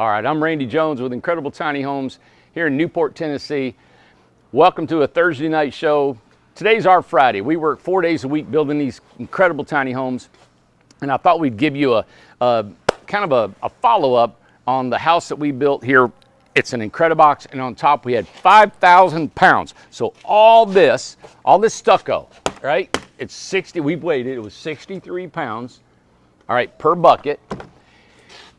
All right, I'm Randy Jones with Incredible Tiny Homes here in Newport, Tennessee. Welcome to a Thursday night show. Today's our Friday. We work 4 days a week building these incredible tiny homes. And I thought we'd give you a kind of a follow-up on the house that we built here. It's an Incredibox, and on top we had 5,000 pounds. So all this stucco, right? It's 60, we weighed it, it was 63 pounds, all right, per bucket.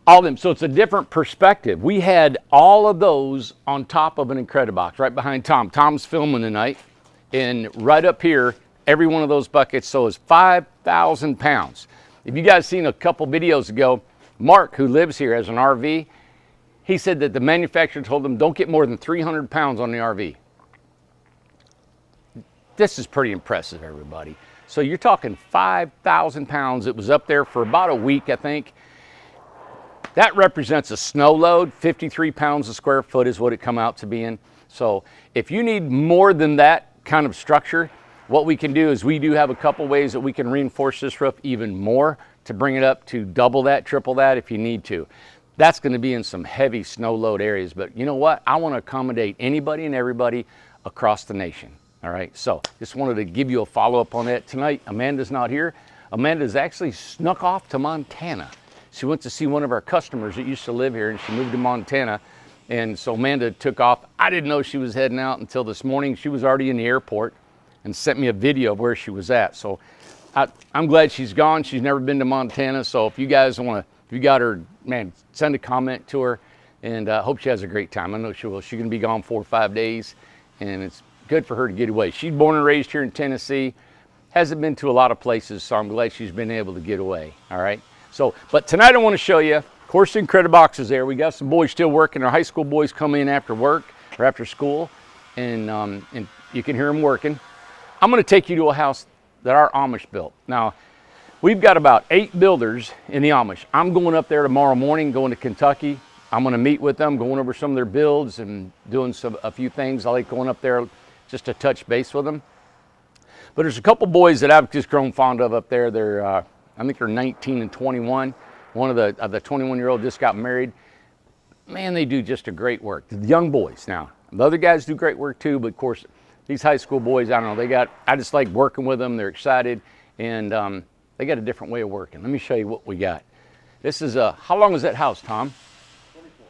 All of them, so it's a different perspective. We had all of those on top of an Incredibox, right behind Tom. Tom's filming tonight, and right up here, every one of those buckets, so it's 5,000 pounds. If you guys seen a couple videos ago, Mark, who lives here as an RV, he said that the manufacturer told him don't get more than 300 pounds on the RV. This is pretty impressive, everybody. So you're talking 5,000 pounds. It was up there for about a week, I think. That represents a snow load. 53 pounds a square foot is what it come out to being. So if you need more than that kind of structure, what we can do is we do have a couple ways that we can reinforce this roof even more to bring it up to double that, triple that if you need to. That's going to be in some heavy snow load areas, but you know what? I want to accommodate anybody and everybody across the nation. All right, so just wanted to give you a follow-up on that. Tonight, Amanda's not here. Amanda's actually snuck off to Montana. She went to see one of our customers that used to live here, and she moved to Montana. And so Amanda took off. I didn't know she was heading out until this morning. She was already in the airport and sent me a video of where she was at. So I'm glad she's gone. She's never been to Montana. So if you guys want to, if you got her, man, send a comment to her, and hope she has a great time. I know she will. She's going to be gone 4 or 5 days, and it's good for her to get away. She's born and raised here in Tennessee. Hasn't been to a lot of places, so I'm glad she's been able to get away. All right. So, but tonight I want to show you, of course, the Incredibox is there. We got some boys still working. Our high school boys come in after work or after school, and you can hear them working. I'm going to take you to a house that our Amish built. Now, we've got about 8 builders in the Amish. I'm going up there tomorrow morning, going to Kentucky. I'm going to meet with them, going over some of their builds and doing a few things. I like going up there just to touch base with them. But there's a couple boys that I've just grown fond of up there. They're I think they're 19 and 21. One of the 21-year-old just got married. Man, they do just a great work. The young boys now. The other guys do great work too, but of course, these high school boys, I don't know, I just like working with them. They're excited, and they got a different way of working. Let me show you what we got. This is how long is that house, Tom? 24.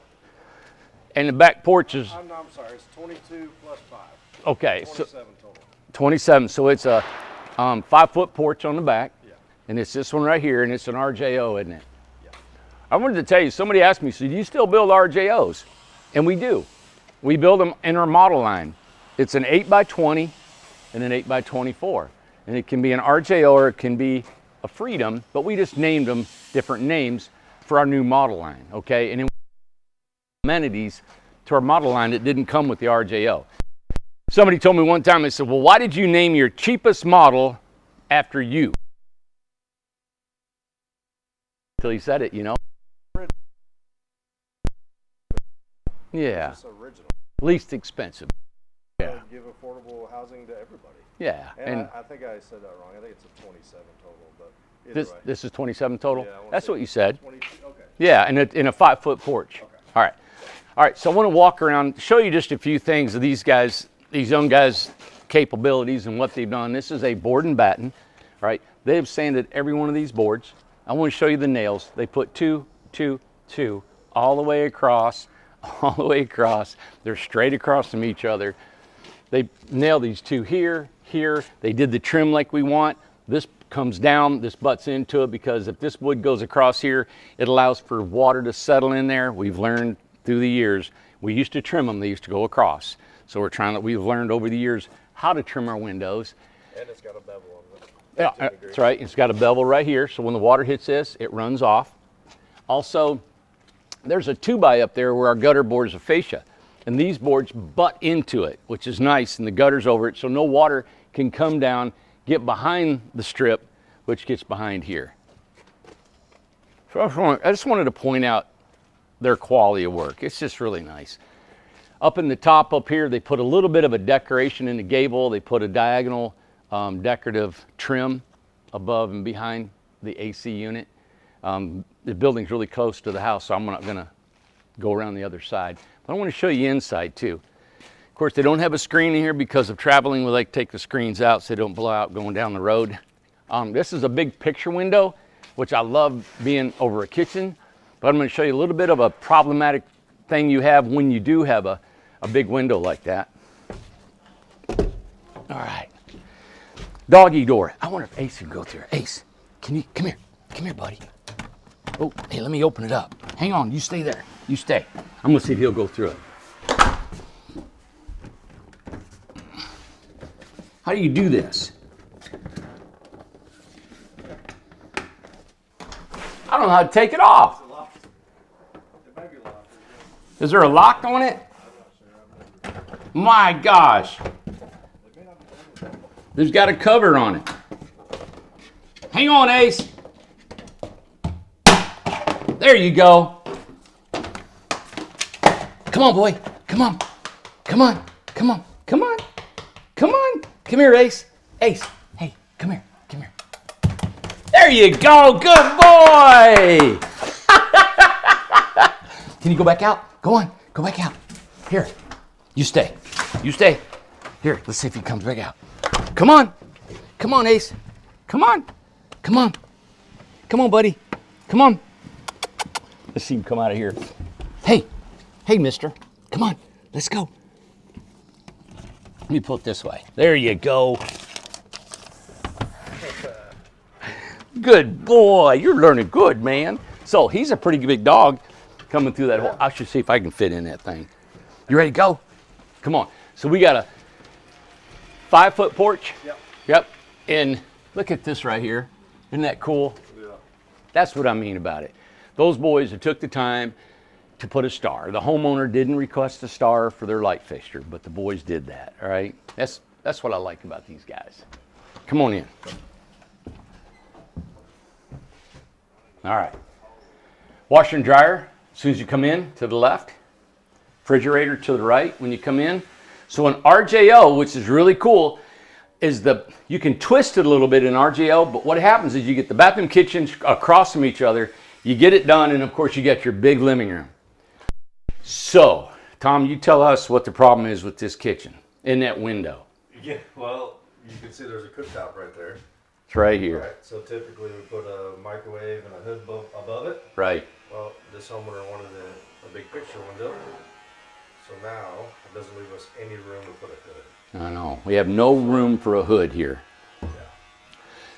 And the back porch is? I'm sorry, it's 22 plus 5. Okay. 27 so, total. 27, so it's a 5-foot porch on the back. Yeah. And it's this one right here, and it's an RJO, isn't it? Yeah. I wanted to tell you, somebody asked me, so do you still build RJOs? And we do. We build them in our model line. It's an 8x20 and an 8x24. And it can be an RJO or it can be a Freedom, but we just named them different names for our new model line, okay? And then amenities to our model line that didn't come with the RJO. Somebody told me one time, they said, well, why did you name your cheapest model after you? Until he said it, you know. Yeah. It's original. Least expensive. Yeah. Give affordable housing to everybody. Yeah. And I think I said that wrong. I think it's a 27 total, but this is 27 total? Yeah, that's what you said. 22, okay. Yeah, and in a 5-foot porch. Okay. All right. All right, so I want to walk around, show you just a few things of these guys, these young guys' capabilities and what they've done. This is a board and batten, right? They have sanded every one of these boards. I want to show you the nails. They put 2, 2, 2 all the way across, all the way across. They're straight across from each other. They nailed these 2 here, here. They did the trim like we want. This comes down, this butts into it, because if this wood goes across here, it allows for water to settle in there. We've learned through the years, we used to trim them, they used to go across. So we've learned over the years how to trim our windows. And it's got a bevel on it. Yeah, that's right. It's got a bevel right here, so when the water hits this, it runs off. Also, there's a 2x up there where our gutter boards are fascia, and these boards butt into it, which is nice, and the gutter's over it, so no water can come down, get behind the strip, which gets behind here. So I just wanted to point out their quality of work. It's just really nice. Up in the top up here, they put a little bit of a decoration in the gable. They put a diagonal decorative trim above and behind the AC unit. The building's really close to the house, so I'm not gonna go around the other side. But I want to show you inside too. Of course, they don't have a screen in here because of traveling. We like to take the screens out so they don't blow out going down the road. This is a big picture window, which I love being over a kitchen. But I'm going to show you a little bit of a problematic thing you have when you do have a big window like that. All right. Doggy door. I wonder if Ace can go through. Ace, can you come here? Come here, buddy. Oh, hey, let me open it up. Hang on, you stay there. You stay. I'm gonna see if he'll go through it. How do you do this? I don't know how to take it off. Is there a lock on it? My gosh. There's got a cover on it. Hang on, Ace. There you go. Come on, boy. Come on. Come on. Come on. Come on. Come on. Come here, Ace. Ace. Hey, come here. Come here. There you go. Good boy. Can you go back out? Go on. Go back out. Here. You stay. You stay. Here, let's see if he comes back out. Come on. Come on, Ace. Come on. Come on. Come on, buddy. Come on. Let's see him come out of here. Hey. Hey, mister. Come on. Let's go. Let me pull it this way. There you go. Good boy. You're learning good, man. So he's a pretty big dog coming through that hole. I should see if I can fit in that thing. You ready to go? Come on. So we got a 5-foot porch. Yep. Yep. And look at this right here. Isn't that cool? Yeah. That's what I mean about it. Those boys that took the time to put a star. The homeowner didn't request a star for their light fixture, but the boys did that, all right? That's what I like about these guys. Come on in. All right. Washer and dryer, as soon as you come in, to the left. Refrigerator to the right when you come in. So an RJO, which is really cool, is you can twist it a little bit in RJO, but what happens is you get the bathroom, kitchen across from each other, you get it done, and of course you get your big living room. So, Tom, you tell us what the problem is with this kitchen in that window. Yeah, well, you can see there's a cooktop right there. It's right here. Right, so typically we put a microwave and a hood above it. Right. Well, this homeowner wanted a big picture window. So now it doesn't leave us any room to put a hood. I know. We have no room for a hood here. Yeah.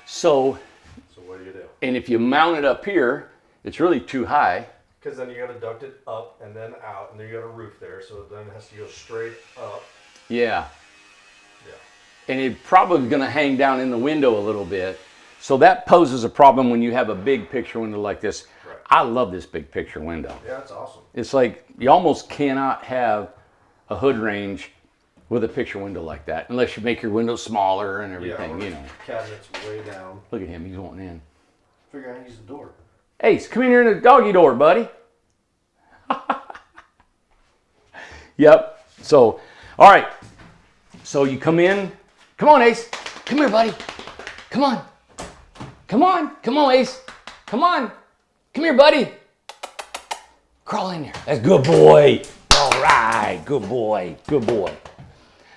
So what do? And if you mount it up here, it's really too high. Because then you got to duct it up and then out, and then you got a roof there, so then it has to go straight up. Yeah. Yeah. And it's probably going to hang down in the window a little bit. So that poses a problem when you have a big picture window like this. Right. I love this big picture window. Yeah, it's awesome. It's like you almost cannot have a hood range with a picture window like that, unless you make your windows smaller and everything, you know. Cabinets way down. Look at him, he's wanting in. Figure out how to use the door. Ace, come in here in the doggy door, buddy. Yep. So, all right. So you come in. Come on, Ace. Come here, buddy. Come on. Come on. Come on, Ace. Come on. Come here, buddy. Crawl in there. That's good boy. All right. Good boy. Good boy.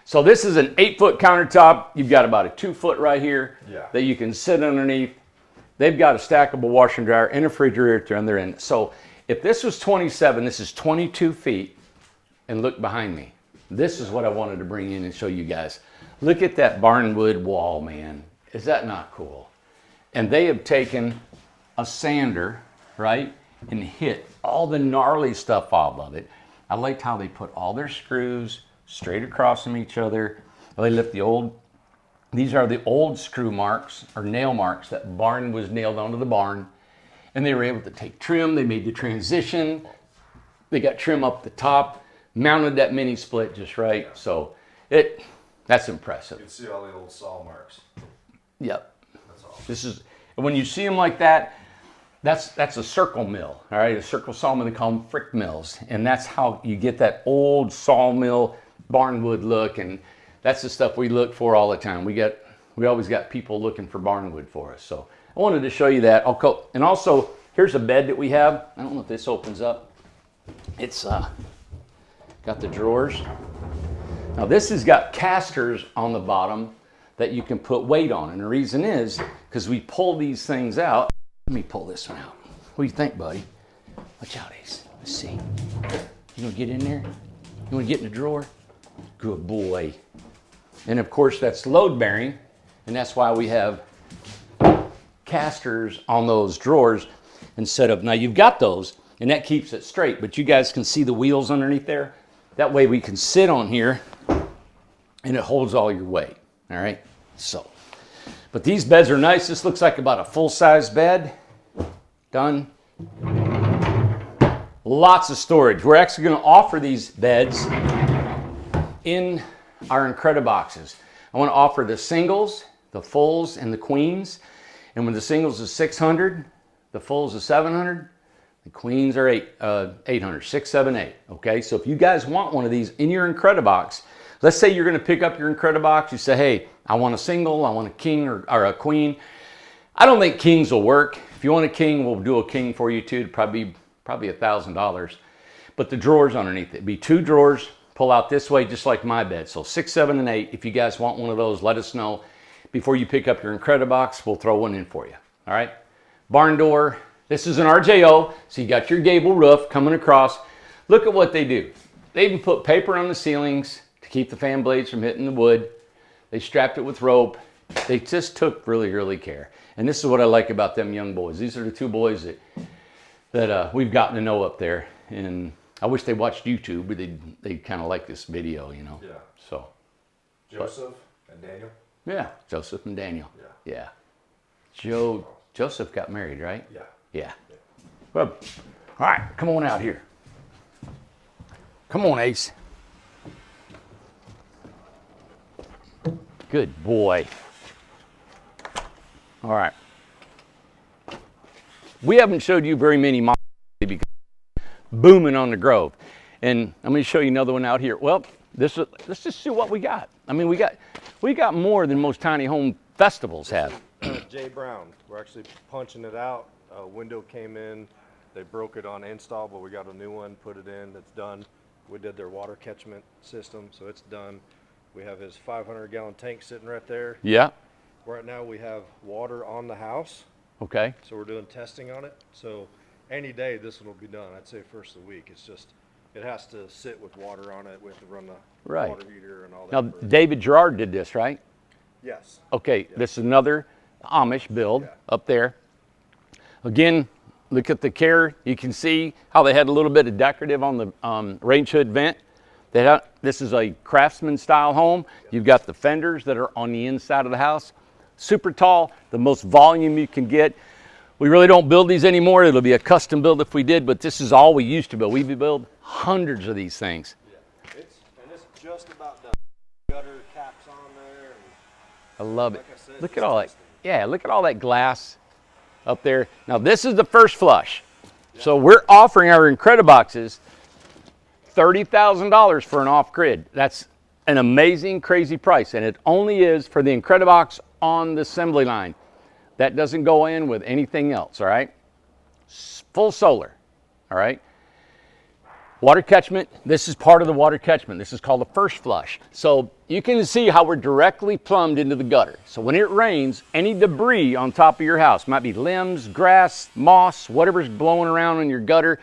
So this is an 8-foot countertop. You've got about a 2-foot right here that you can sit underneath. They've got a stackable washer and dryer and a refrigerator on their end. So if this was 27, this is 22 feet. And look behind me. This is what I wanted to bring in and show you guys. Look at that barnwood wall, man. Is that not cool? And they have taken a sander, right, and hit all the gnarly stuff off of it. I liked how they put all their screws straight across from each other. They left these are the old screw marks or nail marks that barn was nailed onto the barn. And they were able to take trim. They made the transition. They got trim up the top, mounted that mini split just right. So that's impressive. You can see all the old saw marks. Yep. That's awesome. This is, when you see them like that, that's a circle mill, all right? A circle sawmill, they call them frick mills. And that's how you get that old sawmill barnwood look. And that's the stuff we look for all the time. We always got people looking for barnwood for us. So I wanted to show you that. And also, here's a bed that we have. I don't know if this opens up. It's got the drawers. Now this has got casters on the bottom that you can put weight on. And the reason is because we pull these things out. Let me pull this one out. What do you think, buddy? Watch out, Ace. Let's see. You want to get in there? You want to get in the drawer? Good boy. And of course that's load bearing. And that's why we have casters on those drawers instead of, now you've got those and that keeps it straight, but you guys can see the wheels underneath there. That way we can sit on here and it holds all your weight. All right, so, but these beds are nice. This looks like about a full-size bed. Done. Lots of storage. We're actually going to offer these beds in our Incrediboxes. I want to offer the singles, the fulls, and the queens. And when the singles is 600, the fulls is 700, the queens are 800, 6, 7, 8. Okay, so if you guys want one of these in your Incredibox, let's say you're going to pick up your Incredibox. You say, hey, I want a single, I want a king or a queen. I don't think kings will work. If you want a king, we'll do a king for you too. It'd probably $1,000. But the drawers underneath it, be 2 drawers, pull out this way just like my bed. So 6, 7, and 8. If you guys want one of those, let us know. Before you pick up your Incredibox, we'll throw one in for you. All right? Barn door. This is an RJO, so you got your gable roof coming across. Look at what they do. They even put paper on the ceilings to keep the fan blades from hitting the wood. They strapped it with rope. They just took really, really care. And this is what I like about them young boys. These are the 2 boys that we've gotten to know up there. And I wish they watched YouTube, but they kind of like this video, you know. Yeah. So. Joseph and Daniel? Yeah, Joseph and Daniel. Yeah. Joseph got married, right? Yeah. Yeah. Well, all right, come on out here. Come on, Ace. Good boy. All right. We haven't showed you very many models because booming on the Grove. And I'm going to show you another one out here. Well, let's just see what we got. I mean, we got more than most tiny home festivals have. Jay Brown. We're actually punching it out. A window came in. They broke it on install, but we got a new one, put it in. It's done. We did their water catchment system, so it's done. We have his 500-gallon tank sitting right there. Yeah. Right now we have water on the house. Okay. So we're doing testing on it. So any day this one will be done. I'd say first of the week. It's just, it has to sit with water on it. We have to run the water heater and all that. Now, David Gerard did this, right? Yes. Okay, this is another Amish build up there. Again, look at the care. You can see how they had a little bit of decorative on the range hood vent. This is a Craftsman style home. You've got the fenders that are on the inside of the house. Super tall, the most volume you can get. We really don't build these anymore. It'll be a custom build if we did, but this is all we used to build. We build hundreds of these things. Yeah, it's just about done. Gutter caps on there. I love it. Like I said, look at all that. Yeah, look at all that glass up there. Now this is the first flush. Yeah. So we're offering our Incrediboxes $30,000 for an off-grid. That's an amazing, crazy price, and it only is for the Incredibox on the assembly line. That doesn't go in with anything else, all right? Full solar, all right? Water catchment, this is part of the water catchment. This is called the first flush. So you can see how we're directly plumbed into the gutter. So when it rains, any debris on top of your house, might be limbs, grass, moss, whatever's blowing around in your gutter,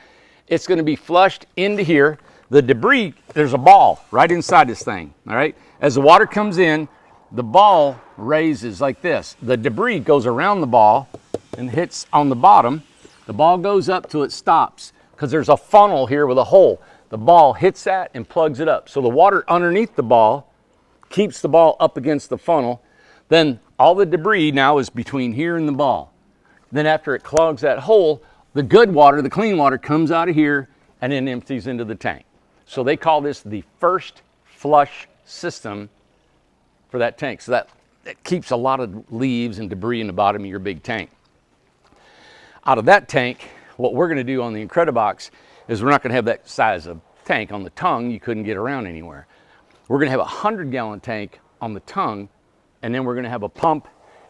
it's gonna be flushed into here. The debris, there's a ball right inside this thing, all right? As the water comes in, the ball raises like this. The debris goes around the ball and hits on the bottom. The ball goes up till it stops because there's a funnel here with a hole. The ball hits that and plugs it up. So the water underneath the ball keeps the ball up against the funnel. Then all the debris now is between here and the ball. Then after it clogs that hole, the good water, the clean water, comes out of here and then empties into the tank. So they call this the first flush system for that tank. So that keeps a lot of leaves and debris in the bottom of your big tank. Out of that tank, what we're going to do on the Incredibox is we're not going to have that size of tank. On the tongue, you couldn't get around anywhere. We're going to have a 100-gallon tank on the tongue, and then we're going to have a pump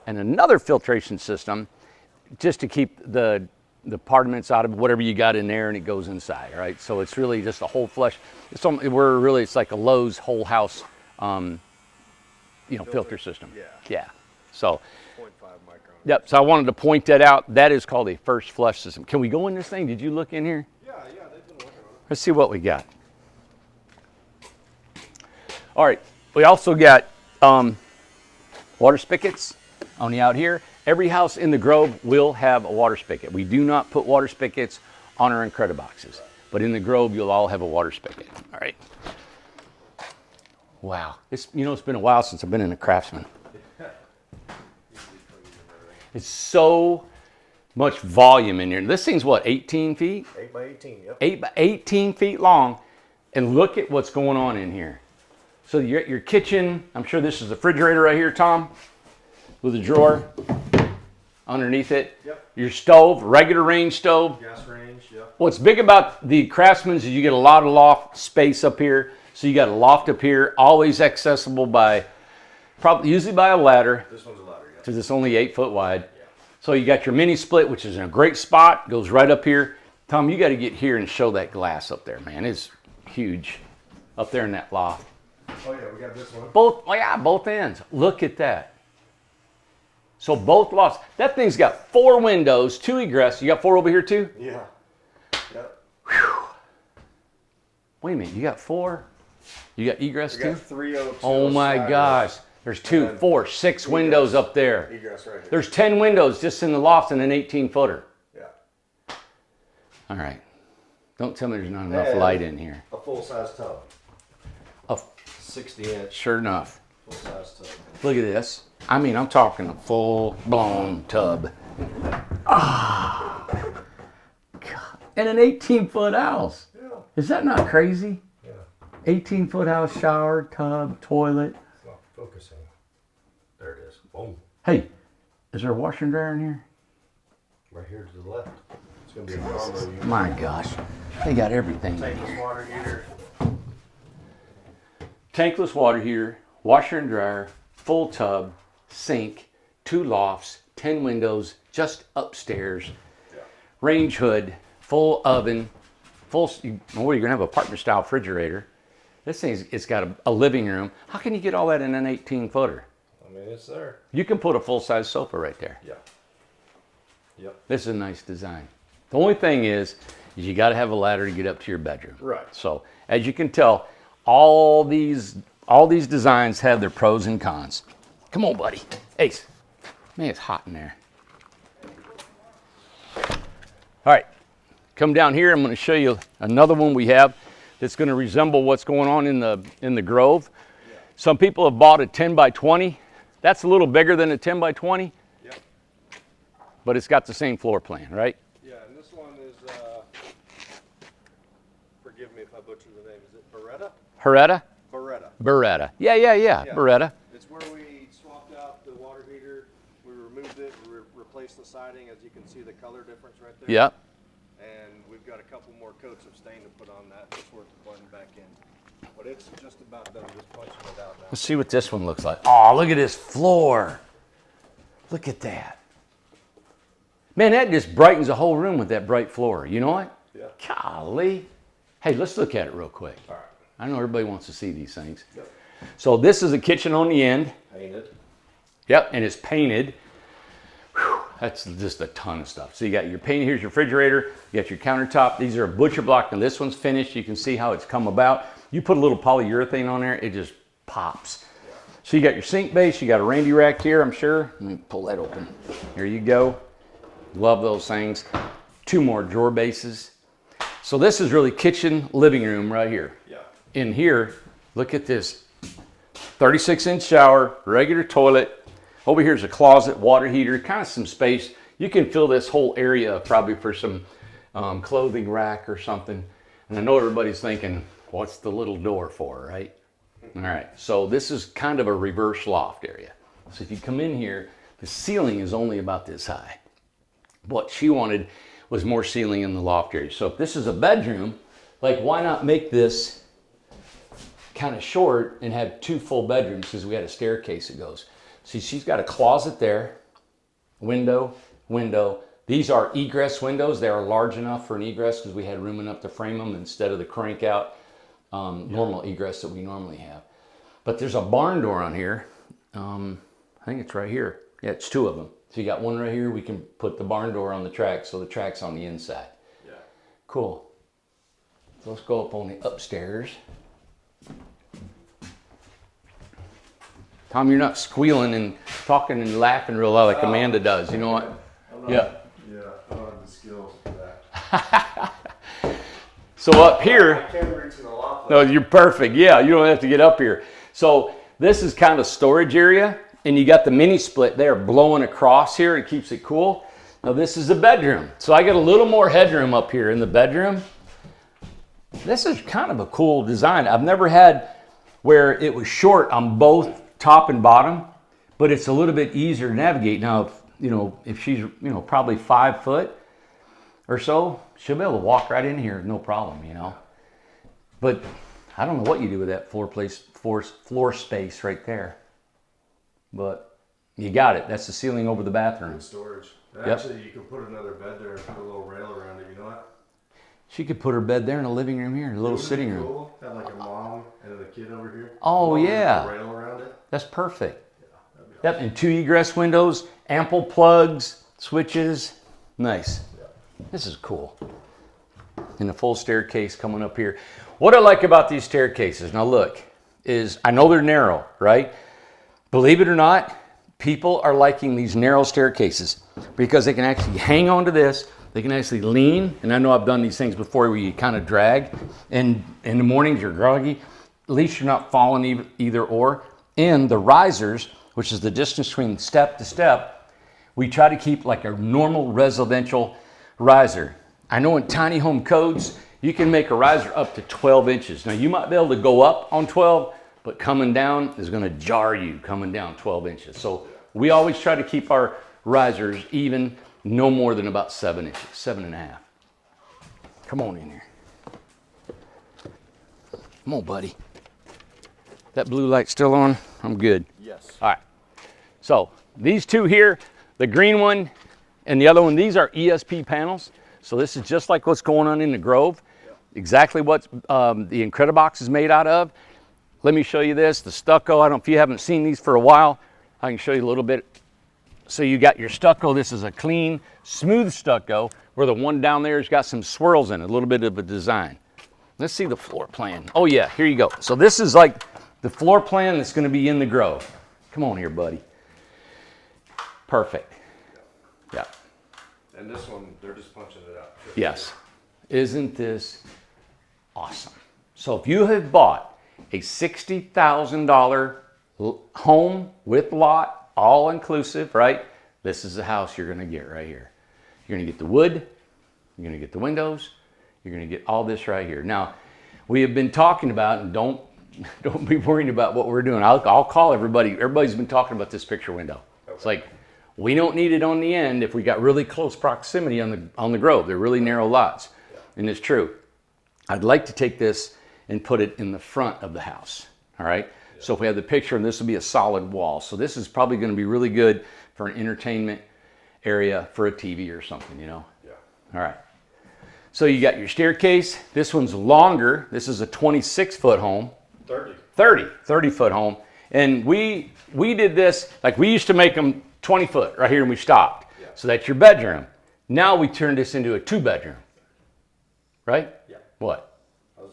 and another filtration system just to keep the the partiments out of whatever you got in there, and it goes inside. All right, so it's really just a whole flush. It's like a Lowe's whole house, filter system. Yeah. So. 0.5 micron. Yep. So I wanted to point that out. That is called a first flush system. Can we go in this thing? Did you look in here? Yeah, they've been working on it. Let's see what we got. All right. We also got water spigots on the out here. Every house in the Grove will have a water spigot. We do not put water spigots on our Incrediboxes, but in the Grove you'll all have a water spigot. All right. Wow. It's been a while since I've been in a Craftsman. It's so much volume in here. This thing's what, 18 feet? 8 by 18, yep. 8 by 18 feet long. And look at what's going on in here. So your kitchen, I'm sure this is the refrigerator right here, Tom, with a drawer underneath it. Yep. Your stove, regular range stove. Gas range, yep. What's big about the Craftsmans is you get a lot of loft space up here. So you got a loft up here, always accessible by, usually by a ladder. This one's a ladder, yeah. Because it's only 8 foot wide. Yeah. So you got your mini split, which is in a great spot, goes right up here. Tom, you got to get here and show that glass up there, man. It's huge up there in that loft. Oh yeah, we got this one. Both ends. Look at that. So both lofts. That thing's got 4 windows, 2 egress. You got 4 over here too? Yeah. Yep. Whew. Wait a minute, you got 4? You got egress We too? got 3 oaks. Oh my gosh. There's 2, 4, 6 windows up there. Egress right here. There's 10 windows just in the loft and an 18-footer. Yeah. All right. Don't tell me there's not enough light in here. A full-size tub. A 60-inch. Sure enough. Full-size tub. Look at this. I mean, I'm talking a full-blown tub. Ah. God. And an 18-foot house. Yeah. Is that not crazy? Yeah. 18-foot house, shower, tub, toilet. It's not focusing. There it is. Boom. Hey, is there a washer and dryer in here? Right here to the left. It's going to be a combo unit. My gosh. They got everything. Tankless water heater. Tankless water heater, washer and dryer, full tub, sink, 2 lofts, 10 windows, just upstairs, Yeah. range hood, full oven, you're gonna have a apartment style refrigerator. This thing's, it's got a living room. How can you get all that in an 18-footer? I mean, it's there. You can put a full-size sofa right there. Yeah. Yep. This is a nice design. The only thing is you got to have a ladder to get up to your bedroom. Right. So as you can tell, all these designs have their pros and cons. Come on, buddy. Ace. Man, it's hot in there. All right. Come down here. I'm going to show you another one we have that's going to resemble what's going on in the Grove. Yeah. Some people have bought a 10 by 20. That's a little bigger than a 10 by 20. Yep. But it's got the same floor plan, right? Yeah, and this one is, forgive me if I butcher the name, is it Beretta? Beretta? Beretta. Yeah. Beretta. It's where we swapped out the water heater, we removed it, we replaced the siding, as you can see the color difference right there. Yep. And we've got a couple more coats of stain to put on that before it's blending back in. But it's just about done, just punching it out now. Let's see what this one looks like. Oh, look at this floor. Look at that. Man, that just brightens the whole room with that bright floor. You know what? Yeah. Golly. Hey, let's look at it real quick. All right. I know everybody wants to see these things. Yep. So this is a kitchen on the end. Painted. Yep, and it's painted. Whew, that's just a ton of stuff. So you got your paint, here's your refrigerator, you got your countertop. These are a butcher block, and this one's finished. You can see how it's come about. You put a little polyurethane on there, it just pops. Yeah. So you got your sink base, you got a Randy rack here, I'm sure. Let me pull that open. Here you go. Love those things. 2 more drawer bases. So this is really kitchen, living room right here. Yeah. In here, look at this. 36-inch shower, regular toilet. Over here is a closet, water heater, kind of some space. You can fill this whole area probably for some clothing rack or something. And I know everybody's thinking, what's the little door for, right? All right, so this is kind of a reverse loft area. So if you come in here, the ceiling is only about this high. What she wanted was more ceiling in the loft area. So if this is a bedroom, like why not make this kind of short and have 2 full bedrooms, because we had a staircase that goes. See, she's got a closet there, window, These are egress windows. They are large enough for an egress because we had room enough to frame them instead of the crank out normal egress that we normally have. But there's a barn door on here. I think it's right here. Yeah, it's 2 of them. So you got one right here. We can put the barn door on the track so the track's on the inside. Yeah. Cool. So let's go up on the upstairs. Tom, you're not squealing and talking and laughing real loud like Amanda does. You know what? Yeah. Yeah, I don't have the skills for that. So up here, I can't reach in a lot. no, you're perfect. Yeah, you don't have to get up here. So this is kind of a storage area, and you got the mini split there blowing across here. It keeps it cool. Now this is the bedroom. So I got a little more headroom up here in the bedroom. This is kind of a cool design. I've never had where it was short on both top and bottom, but it's a little bit easier to navigate. Now, if she's, probably 5 foot or so, she'll be able to walk right in here, no problem, But I don't know what you do with that floor space right there. But you got it. That's the ceiling over the bathroom. Good storage. And Yep. actually, you can put another bed there and put a little rail around it. You know what? She could put her bed there in the living room here, a little sitting room. Cool. Have like a mom and a kid over here. Oh, Mom yeah. with a rail around it. That's perfect. Yeah, that'd be Yep, and 2 egress windows, ample plugs, switches. Nice. This is cool. And a full staircase coming up here. What I like about these staircases, now look, is I know they're narrow, right? Believe it or not, people are liking these narrow staircases because they can actually hang on to this. They can actually lean, and I know I've done these things before where you kind of drag, and in the mornings you're groggy. At least you're not falling either or. And the risers, which is the distance between step to step, we try to keep like a normal residential riser. I know in tiny home codes, you can make a riser up to 12 inches. Now you might be able to go up on 12, but coming down is gonna jar you coming down 12 inches. So we always try to keep our risers even, no more than about 7 inches, 7.5. Come on in here. Come on, buddy. That blue light still on? I'm good. Yes. All right. So these 2 here, the green one and the other one, these are ESP panels. So this is just like what's going on in the Grove. Exactly what the Incredibox is made out of. Let me show you this, the stucco. I don't know if you haven't seen these for a while. I can show you a little bit. So you got your stucco. This is a clean, smooth stucco, where the one down there has got some swirls in it, a little bit of a design. Let's see the floor plan. Oh yeah, here you go. So this is like the floor plan that's gonna be in the Grove. Come on here, buddy. Perfect. Yeah. And this one, they're just punching it out. Yes. Isn't this awesome? So if you have bought a $60,000 home with lot, all inclusive, right? This is the house you're gonna get right here. You're gonna get the wood, you're gonna get the windows, you're gonna get all this right here. Now, we have been talking about, and don't be worrying about what we're doing. I'll call everybody. Everybody's been talking about this picture window. Okay. It's like, we don't need it on the end if we got really close proximity on the Grove. They're really narrow lots. Yeah. And it's true. I'd like to take this and put it in the front of the house. All right. Yeah. So if we have the picture, and this will be a solid wall. So this is probably going to be really good for an entertainment area for a TV or something, Yeah. All right. So you got your staircase. This one's longer. This is a 26-foot home. 30 foot home. And we did this, like we used to make them 20 foot right here, and we stopped. Yeah. So that's your bedroom. Now we turned this into a 2-bedroom. Right? Yeah. What? I was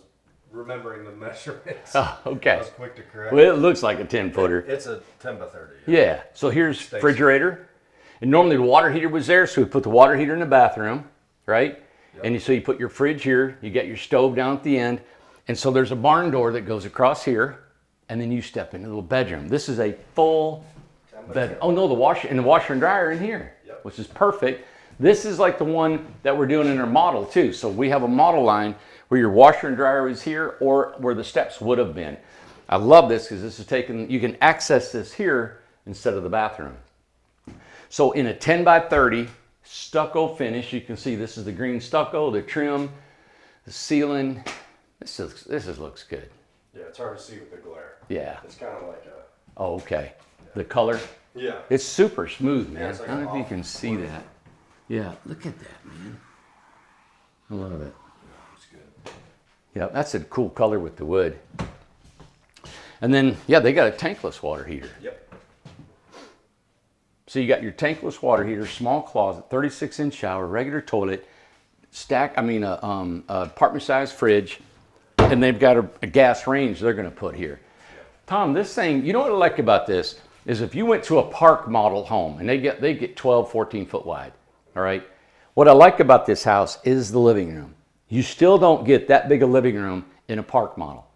remembering the measurements. Oh, okay. I was quick to correct. Well, it looks like a 10-footer. It's a 10 by 30. Yeah. So here's refrigerator. And normally the water heater was there, so we put the water heater in the bathroom, right? Yep. And so you put your fridge here, you get your stove down at the end, and so there's a barn door that goes across here, and then you step into the little bedroom. This is a full bed. Oh no, the washer and dryer in here, yep. Which is perfect. This is like the one that we're doing in our model too. So we have a model line where your washer and dryer is here, or where the steps would have been. I love this because this is you can access this here instead of the bathroom. So in a 10 by 30 stucco finish, you can see this is the green stucco, the trim, the ceiling. This looks good. Yeah, it's hard to see with the glare. Yeah. It's kind of like a... Oh, okay. Yeah. The color? Yeah. It's super smooth, man. Yeah, it's like I don't know if you can see that. Yeah, look at that, man. I love it. Looks good. Yeah, that's a cool color with the wood. And then, yeah, they got a tankless water heater. Yep. So you got your tankless water heater, small closet, 36-inch shower, regular toilet, apartment-sized fridge, and they've got a gas range they're going to put here. Tom, this thing, you know what I like about this is if you went to a park model home and they get 12, 14 foot wide, all right? What I like about this house is the living room. You still don't get that big a living room in a park model.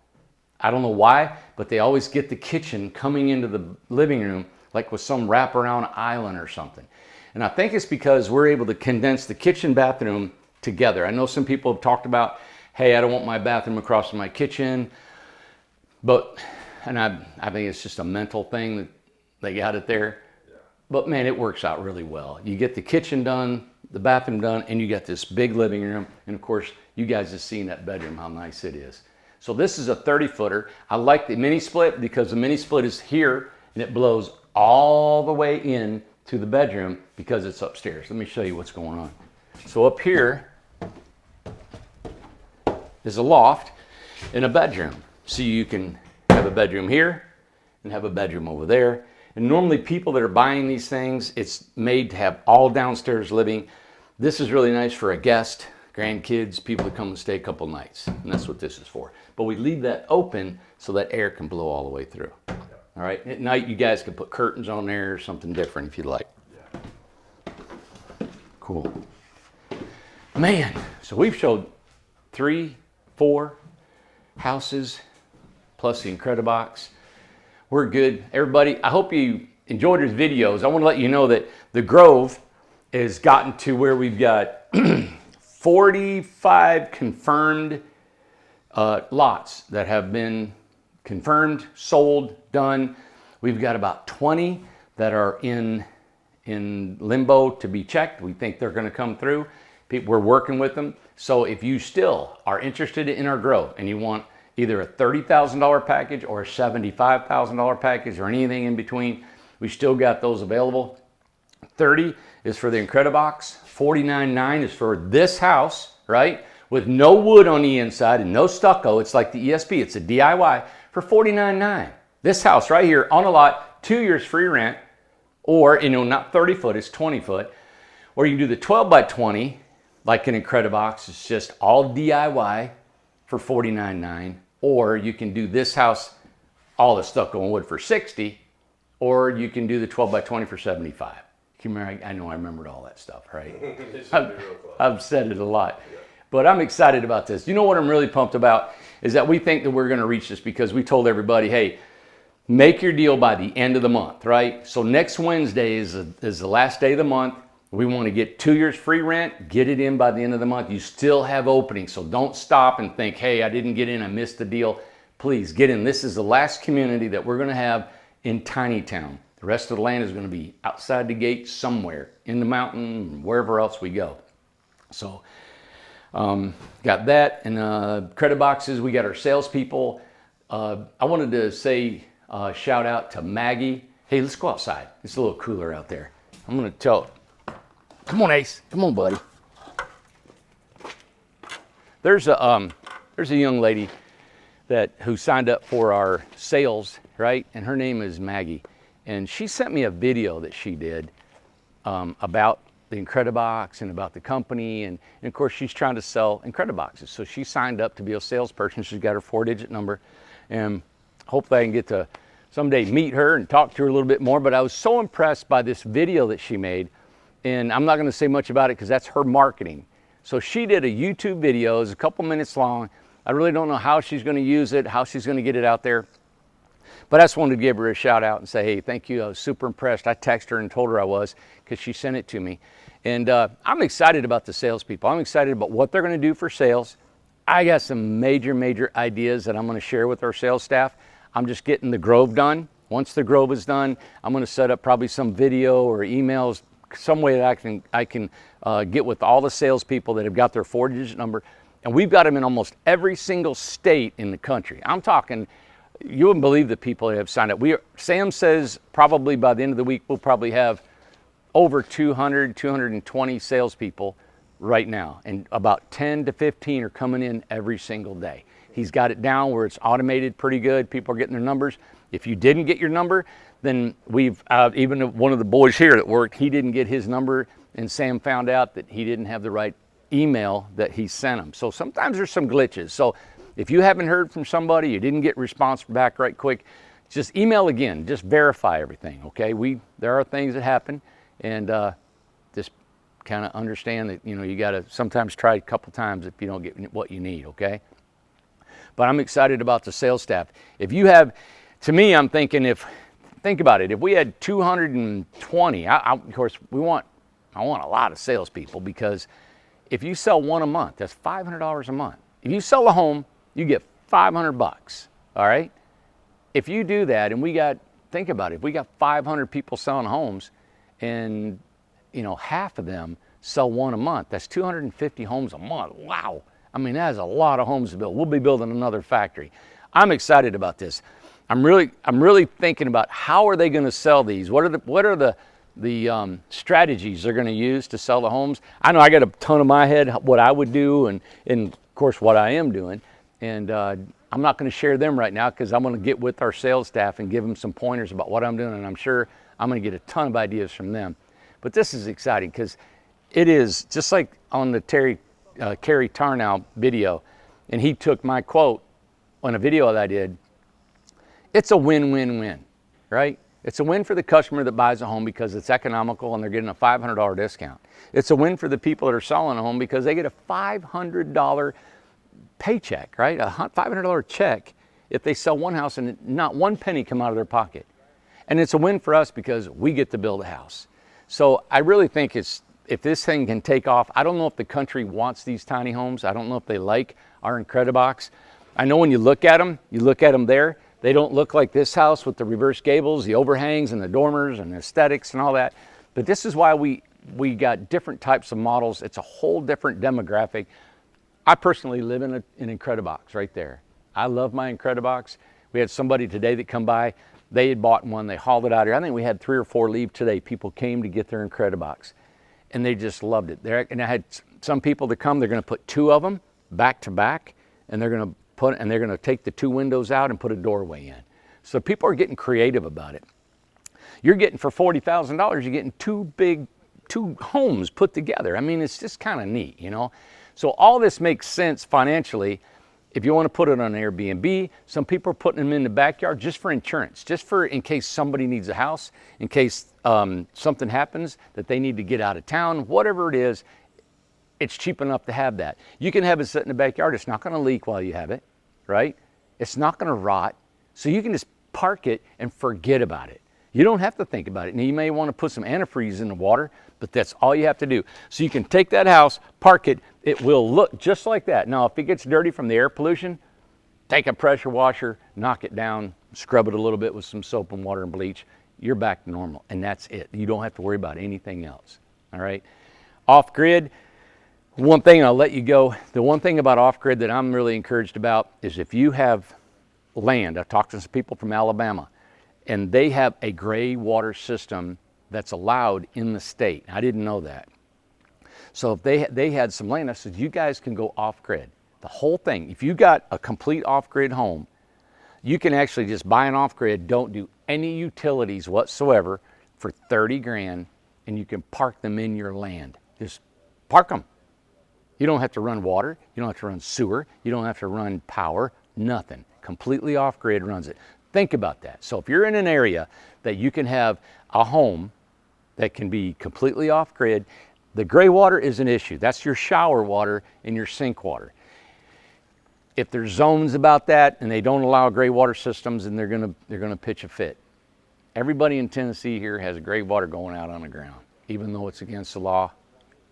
I don't know why, but they always get the kitchen coming into the living room like with some wraparound island or something. And I think it's because we're able to condense the kitchen bathroom together. I know some people have talked about, hey, I don't want my bathroom across from my kitchen, and I think it's just a mental thing that they got it there. Yeah. But man, it works out really well. You get the kitchen done, the bathroom done, and you got this big living room. And of course, you guys have seen that bedroom, how nice it is. So this is a 30-footer. I like the mini split because the mini split is here and it blows all the way in to the bedroom because it's upstairs. Let me show you what's going on. So up here is a loft and a bedroom. So you can have a bedroom here and have a bedroom over there. And normally people that are buying these things, it's made to have all downstairs living. This is really nice for a guest, grandkids, people that come and stay a couple nights. And that's what this is for. But we leave that open so that air can blow all the way through. All right, at night you guys can put curtains on there or something different if you'd like. Cool. Man, so we've showed 3, 4 houses plus the Incredibox. We're good. Everybody, I hope you enjoyed these videos. I want to let you know that the Grove has gotten to where we've got 45 confirmed lots that have been confirmed, sold, done. We've got about 20 that are in limbo to be checked. We think they're going to come through. We're working with them. So if you still are interested in our Grove and you want either a $30,000 package or a $75,000 package or anything in between, we still got those available. 30 is for the Incredibox. $49.9 is for this house, right? With no wood on the inside and no stucco. It's like the ESP. It's a DIY for $49.9. This house right here on a lot, 2 years free rent, or, not 30 foot, it's 20 foot. Or you can do the 12 by 20, like an Incredibox. It's just all DIY for $49.9. Or you can do this house, all the stucco and wood for $60. Or you can do the 12 by 20 for $75. I know I remembered all that stuff, right? I've said it a lot. Yeah. But I'm excited about this. You know what I'm really pumped about is that we think that we're going to reach this because we told everybody, hey, make your deal by the end of the month, right? So next Wednesday is the last day of the month. We want to get 2 years free rent, get it in by the end of the month. You still have openings, so don't stop and think, hey, I didn't get in, I missed the deal. Please get in. This is the last community that we're going to have in Tiny Town. The rest of the land is going to be outside the gate somewhere, in the mountain, wherever else we go. So got that, and credit boxes, we got our salespeople. I wanted to say shout out to Maggie. Hey, let's go outside. It's a little cooler out there. I'm going to tell, come on, Ace. Come on, buddy. There's a young lady who signed up for our sales, right? And her name is Maggie. And she sent me a video that she did about the Incredibox and about the company. And of course, she's trying to sell Incrediboxes. So she signed up to be a salesperson. She's got her 4-digit number. And hopefully I can get to someday meet her and talk to her a little bit more. But I was so impressed by this video that she made. And I'm not going to say much about it because that's her marketing. So she did a YouTube video. It's a couple minutes long. I really don't know how she's going to use it, how she's going to get it out there. But I just wanted to give her a shout out and say, hey, thank you. I was super impressed. I texted her and told her I was because she sent it to me. And I'm excited about the salespeople. I'm excited about what they're going to do for sales. I got some major ideas that I'm going to share with our sales staff. I'm just getting the Grove done. Once the Grove is done, I'm going to set up probably some video or emails, some way that I can get with all the salespeople that have got their 4-digit number. And we've got them in almost every single state in the country. I'm talking, you wouldn't believe the people that have signed up. Sam says probably by the end of the week, we'll probably have over 200, 220 salespeople right now, and about 10 to 15 are coming in every single day. He's got it down where it's automated pretty good. People are getting their numbers. If you didn't get your number, then we've, even one of the boys here that worked, he didn't get his number, and Sam found out that he didn't have the right email that he sent him. So sometimes there's some glitches. So if you haven't heard from somebody, you didn't get response back right quick, just email again, just verify everything, okay? There are things that happen, and just kind of understand that, you know, you gotta sometimes try a couple times if you don't get what you need, okay? But I'm excited about the sales staff. If you have, to me, I'm thinking, think about it, if we had 220, of course, I want a lot of salespeople, because if you sell one a month, that's $500 a month. If you sell a home, you get 500 bucks, all right? If you do that, and think about it, if we got 500 people selling homes, and you know, half of them sell one a month, that's 250 homes a month. Wow. I mean, that is a lot of homes to build. We'll be building another factory. I'm excited about this. I'm really thinking about how are they going to sell these? What are the strategies they're going to use to sell the homes? I know I got a ton in my head what I would do, and of course what I am doing, and I'm not going to share them right now, because I'm going to get with our sales staff and give them some pointers about what I'm doing, and I'm sure I'm going to get a ton of ideas from them. But this is exciting, because it is just like on the Kerry Tarnow video, and he took my quote on a video that I did. It's a win-win-win, right? It's a win for the customer that buys a home because it's economical and they're getting a $500 discount. It's a win for the people that are selling a home because they get a $500 paycheck, right? A $500 check if they sell one house and not one penny come out of their pocket. And it's a win for us because we get to build a house. So I really think if this thing can take off, I don't know if the country wants these tiny homes. I don't know if they like our Incredibox. I know when you look at them there, they don't look like this house with the reverse gables, the overhangs and the dormers and the aesthetics and all that. But this is why we got different types of models. It's a whole different demographic. I personally live in an Incredibox right there. I love my Incredibox. We had somebody today that come by. They had bought one, they hauled it out here. I think we had 3 or 4 leave today. People came to get their Incredibox, and they just loved it. And I had some people that come, they're gonna put 2 of them back to back, and they're gonna take the 2 windows out and put a doorway in. So people are getting creative about it. You're getting, for $40,000, you're getting 2 homes put together. I mean, it's just kind of neat, you know? So all this makes sense financially. If you want to put it on Airbnb, some people are putting them in the backyard just for insurance, just for in case somebody needs a house, in case something happens that they need to get out of town, whatever it is, it's cheap enough to have that. You can have it sit in the backyard. It's not going to leak while you have it, right? It's not going to rot. So you can just park it and forget about it. You don't have to think about it. Now, you may want to put some antifreeze in the water, but that's all you have to do. So you can take that house, park it, it will look just like that. Now, if it gets dirty from the air pollution, take a pressure washer, knock it down, scrub it a little bit with some soap and water and bleach, you're back to normal, and that's it. You don't have to worry about anything else, all right? Off-grid, one thing, I'll let you go. The one thing about off-grid that I'm really encouraged about is if you have land, I've talked to some people from Alabama, and they have a gray water system that's allowed in the state. I didn't know that. So if they had some land, I said, you guys can go off-grid. The whole thing, if you got a complete off-grid home, you can actually just buy an off-grid, don't do any utilities whatsoever for 30 grand, and you can park them in your land. Just park them. You don't have to run water, you don't have to run sewer, you don't have to run power, nothing. Completely off-grid runs it. Think about that. So if you're in an area that you can have a home that can be completely off-grid, the gray water is an issue. That's your shower water and your sink water. If there's zones about that and they don't allow gray water systems, and they're gonna pitch a fit. Everybody in Tennessee here has gray water going out on the ground, even though it's against the law.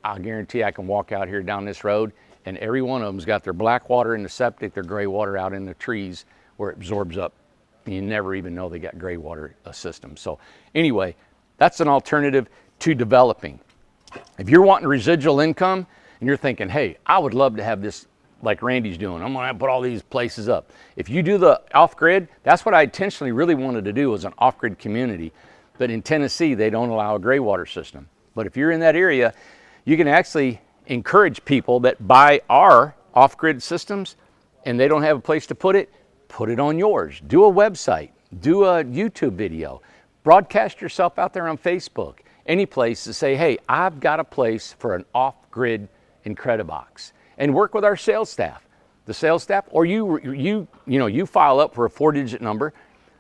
I guarantee I can walk out here down this road, and every one of them's got their black water in the septic, their gray water out in the trees where it absorbs up. You never even know they got gray water system. So anyway, that's an alternative to developing. If you're wanting residual income and you're thinking, hey, I would love to have this like Randy's doing, I'm gonna put all these places up. If you do the off-grid, that's what I intentionally really wanted to do, was an off-grid community. But in Tennessee, they don't allow a gray water system. But if you're in that area, you can actually encourage people that buy our off-grid systems and they don't have a place to put it on yours. Do a website, do a YouTube video, broadcast yourself out there on Facebook, any place to say, hey, I've got a place for an off-grid Incredibox, and work with our sales staff. The sales staff, or you file up for a 4-digit number,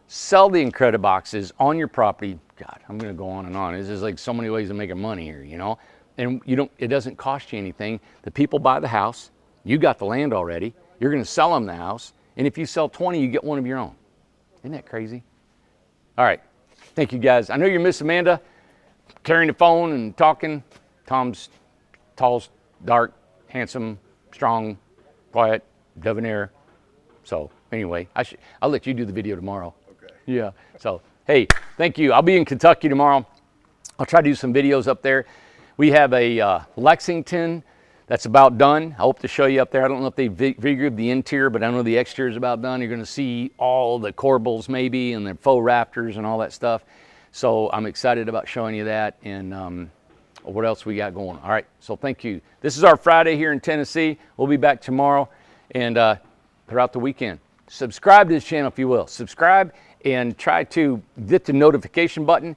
sell the Incrediboxes on your property. God, I'm going to go on and on. This is like so many ways of making money here, you know. And it doesn't cost you anything. The people buy the house. You got the land already. You're going to sell them the house. And if you sell 20, you get one of your own. Isn't that crazy? All right. Thank you, guys. I know you're Miss Amanda, carrying the phone and talking. Tom's tall, dark, handsome, strong, quiet, debonair. So anyway, I'll let you do the video tomorrow. Okay. Yeah. So, hey, thank you. I'll be in Kentucky tomorrow. I'll try to do some videos up there. We have a Lexington that's about done. I hope to show you up there. I don't know if they figured the interior, but I know the exterior is about done. You're going to see all the corbels maybe and the faux rafters and all that stuff. So I'm excited about showing you that and what else we got going. All right, so thank you. This is our Friday here in Tennessee. We'll be back tomorrow and throughout the weekend. Subscribe to this channel if you will. Subscribe and try to hit the notification button,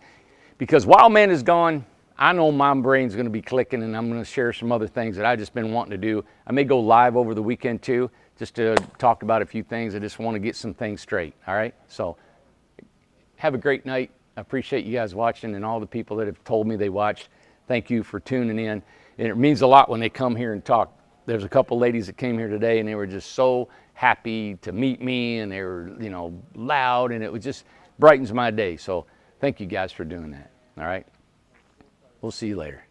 because while man is gone, I know my brain's going to be clicking, and I'm going to share some other things that I've just been wanting to do. I may go live over the weekend too, just to talk about a few things. I just want to get some things straight. All right, so have a great night. I appreciate you guys watching, and all the people that have told me they watched. Thank you for tuning in, and it means a lot when they come here and talk. There's a couple ladies that came here today, and they were just so happy to meet me, and they were, you know, loud, and it just brightens my day. So thank you guys for doing that. All right. We'll see you later.